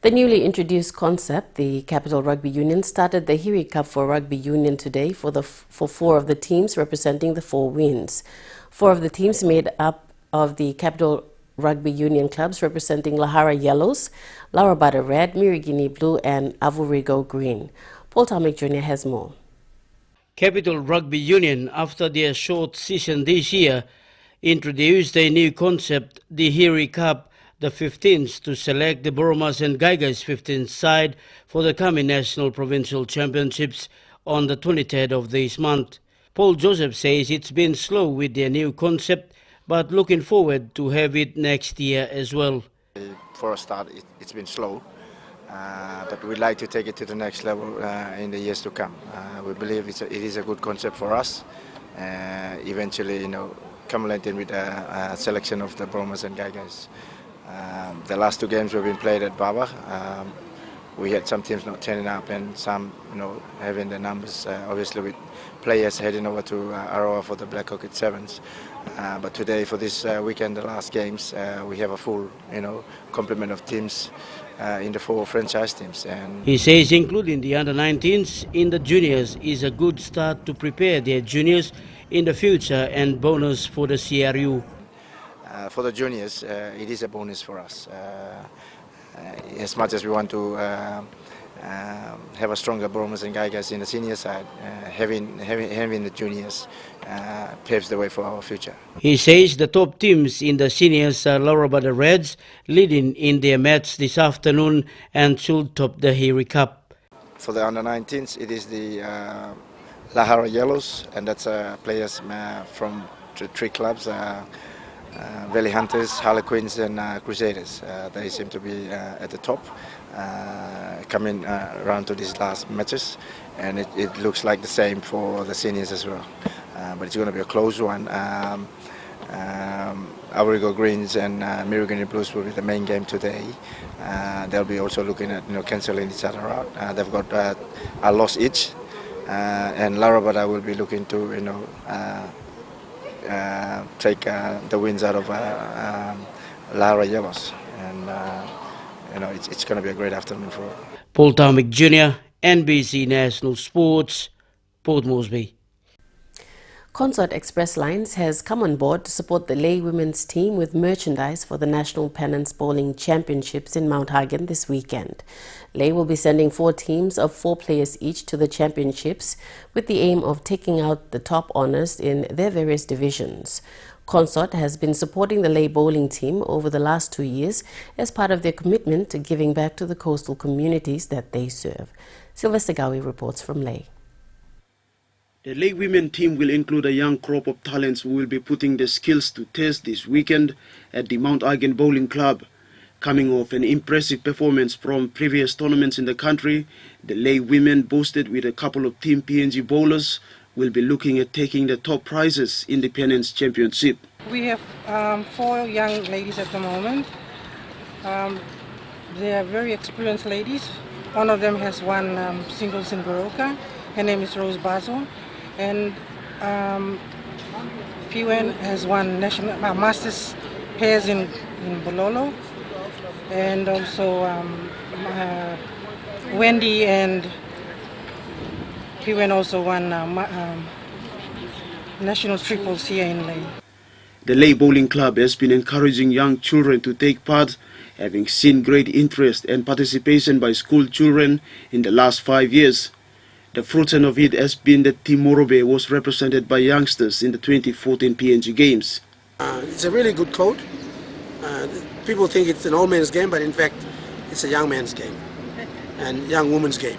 The newly introduced concept, the Capital Rugby Union, started the Hiri Cup for Rugby Union today for four of the teams representing the four wins. Four of the teams made up of the Capital Rugby Union clubs representing Lahara Yellows, Larabada Red, Mirigini Blue and Avurigo Green. Paul Tomic Jr. has more. Capital Rugby Union, after their short season this year, introduced a new concept, the Hiri Cup, the 15th, to select the Boromas and Gaigas 15th side for the coming National Provincial Championships on the 23rd of this month. Paul Joseph says it's been slow with their new concept, but looking forward to have it next year as well. For a start, it's been slow, but we'd like to take it to the next level in the years to come. We believe it is a good concept for us. Eventually, culminating with a selection of the Boromas and Gaigas. The last two games we've been played at Baba. We had some teams not turning up and some, having the numbers, obviously with players heading over to Aroa for the Black Orchid Sevens. But today, for this weekend, the last games, we have a full, complement of teams in the four franchise teams. And he says including the under-19s in the juniors is a good start to prepare their juniors in the future and bonus for the CRU. For the juniors, it is a bonus for us. As much as we want to have a stronger Boromas and Gaigas in the senior side, having the juniors paves the way for our future. He says the top teams in the seniors are Larabada Reds, leading in their match this afternoon and should top the Hiri Cup. For the under-19s, it is the Lahara Yellows, and that's players from three clubs. Valley Hunters, Harlequins and Crusaders. They seem to be at the top, coming around to these last matches, and it looks like the same for the seniors as well. But it's going to be a close one. Avurigo Greens and Mirigini Blues will be the main game today. They'll be also looking at cancelling each other out. They've got a loss each, and Larabada will be looking to take the wins out of Lara Yellows, and it's going to be a great afternoon for Paul Tomic Jr., NBC National Sports, Port Moresby. Consort Express Lines has come on board to support the Lay women's team with merchandise for the National Pennants Bowling Championships in Mount Hagen this weekend. Lay will be sending 4 teams of 4 players each to the championships with the aim of taking out the top honours in their various divisions. Consort has been supporting the Lay bowling team over the last 2 years as part of their commitment to giving back to the coastal communities that they serve. Sylvester Gawi reports from Lay. The Lay women team will include a young crop of talents who will be putting their skills to test this weekend at the Mount Hagen Bowling Club. Coming off an impressive performance from previous tournaments in the country, the Lay women, boasted with a couple of Team PNG bowlers, will be looking at taking the top prizes in the Pennants Championship. We have 4 young ladies at the moment. They are very experienced ladies. One of them has won singles in Goroka. Her name is Rose Bazo. And Piwen has won national masters pairs in Bololo, and also Wendy and Piwen also won national triples here in Lay. The Lay Bowling Club has been encouraging young children to take part, having seen great interest and participation by school children in the last 5 years. The fruit of it has been that Team Morobe was represented by youngsters in the 2014 PNG Games. It's a really good code. People think it's an old man's game, but in fact it's a young man's game and young woman's game.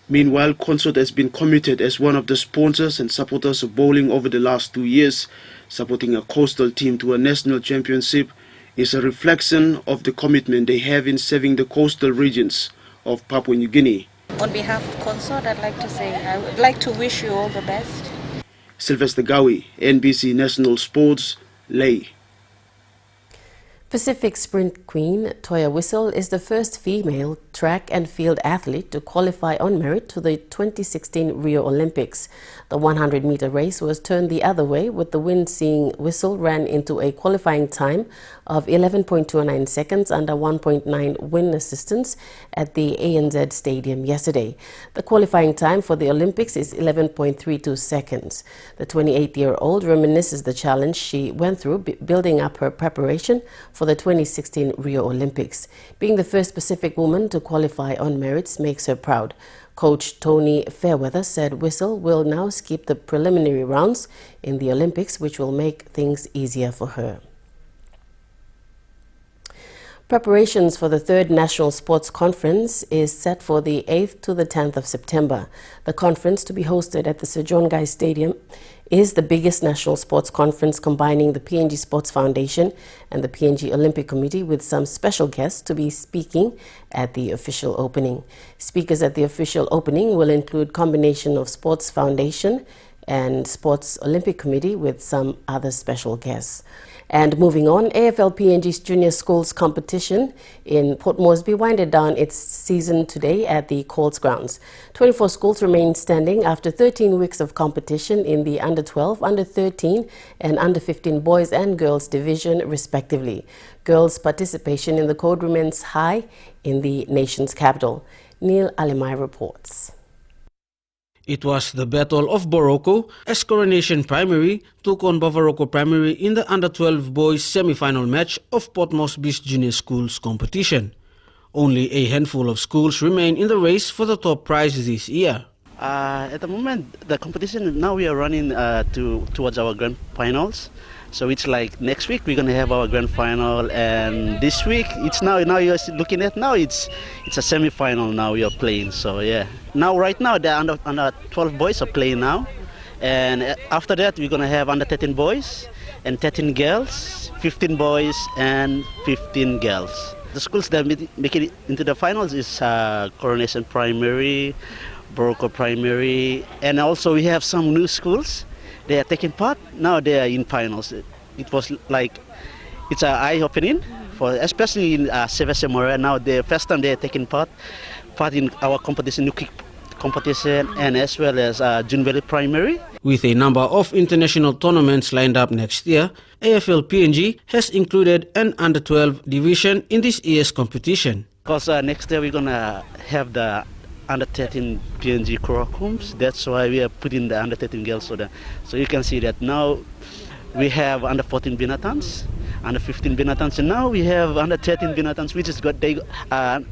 Meanwhile, Consort has been committed as one of the sponsors and supporters of bowling over the last 2 years. Supporting a coastal team to a national championship is a reflection of the commitment they have in serving the coastal regions of Papua New Guinea. On behalf of Consort, I'd like to say I would like to wish you all the best. Sylvester Gawi, NBC National Sports, Lay. Pacific Sprint Queen Toya Whistle is the first female track and field athlete to qualify on merit to the 2016 Rio Olympics. The 100-meter race was turned the other way, with the wind seeing Whistle ran into a qualifying time of 11.29 seconds under 1.9 wind assistance at the ANZ Stadium yesterday. The qualifying time for the Olympics is 11.32 seconds. The 28-year-old reminisces the challenge she went through building up her preparation for the 2016 Rio Olympics. Being the first Pacific woman to qualify on merits makes her proud. Coach Tony Fairweather said Whistle will now skip the preliminary rounds in the Olympics, which will make things easier for her. Preparations for the third National Sports Conference is set for the 8th to the 10th of September. The conference, to be hosted at the Sir John Guy Stadium, is the biggest national sports conference combining the PNG Sports Foundation and the PNG Olympic Committee, with some special guests to be speaking at the official opening. Speakers at the official opening will include combination of Sports Foundation and Sports Olympic Committee, with some other special guests. And moving on, AFL PNG's Junior Schools competition in Port Moresby winded down its season today at the Colts grounds. 24 schools remain standing after 13 weeks of competition in the Under-12, Under-13 and Under-15 boys and girls division respectively. Girls' participation in the code remains high in the nation's capital. Neil Alemai reports. It was the Battle of Boroko as Coronation Primary took on Bavaroko Primary in the Under-12 boys semi-final match of Port Moresby's Junior Schools competition. Only a handful of schools remain in the race for the top prize this year. At the moment, the competition, now we are running towards our grand finals. So it's like next week we're gonna have our grand final, and this week it's now you're looking at now it's a semi-final now we are playing. So yeah, right now the under 12 boys are playing now, and after that we're gonna have under 13 boys and 13 girls, 15 boys and 15 girls. The schools that make it into the finals is Coronation Primary, Boroko Primary, and also we have some new schools. They are taking part. Now they are in finals. It was like, it's an eye-opening, for especially in Sevese Morea. Now the first time they are taking part in our competition, New Kick competition, and as well as June Valley Primary. With a number of international tournaments lined up next year, AFL PNG has included an Under-12 division in this year's competition. Because next year we're gonna have the Under-13 PNG curriculums. That's why we are putting the Under-13 girls. So you can see that now we have Under-14 Binatans, Under-15 Binatans, and now we have Under-13 Binatans, which is got Under-13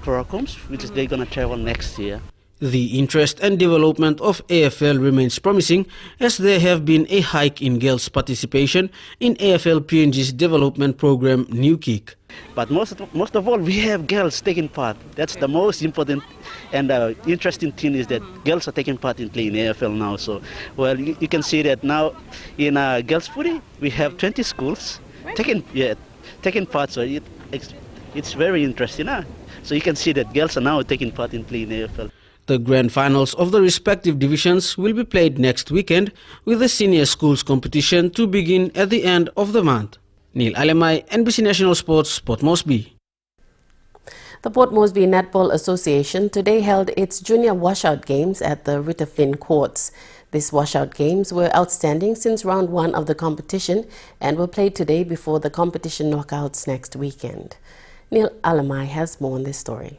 curriculums, which is they're gonna travel next year. The interest and development of AFL remains promising, as there have been a hike in girls' participation in AFL PNG's development program New Kick. But most of all, we have girls taking part. That's the most important and interesting thing, is that girls are taking part in playing AFL now. So, well, you can see that now in girls' footy, we have 20 schools taking part. So it's very interesting. So you can see that girls are now taking part in playing AFL. The grand finals of the respective divisions will be played next weekend, with the senior schools competition to begin at the end of the month. Neil Alemai, NBC National Sports, Port Moresby. The Port Moresby Netball Association today held its junior washout games at the Rita Flynn courts. These washout games were outstanding since round 1 of the competition and were played today before the competition knockouts next weekend. Neil Alemai has more on this story.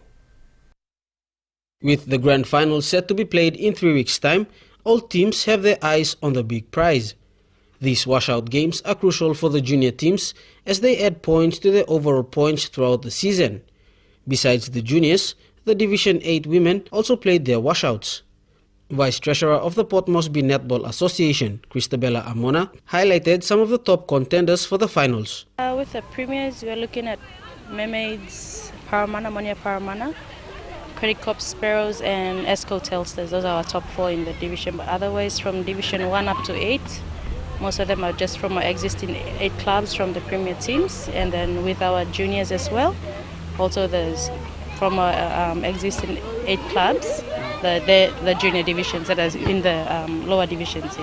With the grand final set to be played in 3 weeks' time, all teams have their eyes on the big prize. These washout games are crucial for the junior teams, as they add points to their overall points throughout the season. Besides the juniors, the Division 8 women also played their washouts. Vice Treasurer of the Port Moresby Netball Association, Christabella Amona, highlighted some of the top contenders for the finals. With the premiers, we're looking at Mermaids, Paramana, Monia Paramana, Credit Corp Sparrows, and Esco Telsters. Those are our top 4 in the division. But otherwise, from Division 1 up to 8, most of them are just from our existing 8 clubs from the premier teams, and then with our juniors as well. Also, there's from our existing 8 clubs, the junior divisions that are in the lower divisions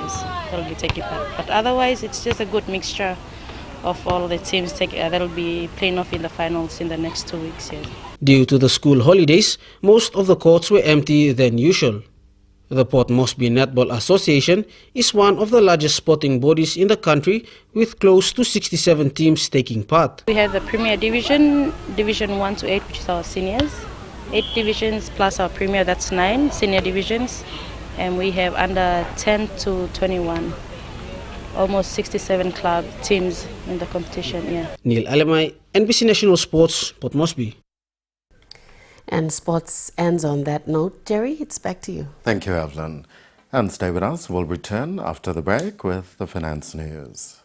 will be taking part. But otherwise, it's just a good mixture of all the teams that will be playing off in the finals in the next 2 weeks. Yes. Due to the school holidays, most of the courts were emptier than usual. The Port Moresby Netball Association is one of the largest sporting bodies in the country, with close to 67 teams taking part. We have the Premier Division, Division 1 to 8, which is our seniors. 8 divisions plus our Premier, that's 9 senior divisions. And we have under 10 to 21, almost 67 club teams in the competition. Yeah. Neil Alemai, NBC National Sports, Port Moresby. And sports ends on that note. Jerry, it's back to you. Thank you, Evelyn. And stay with us. We'll return after the break with the finance news.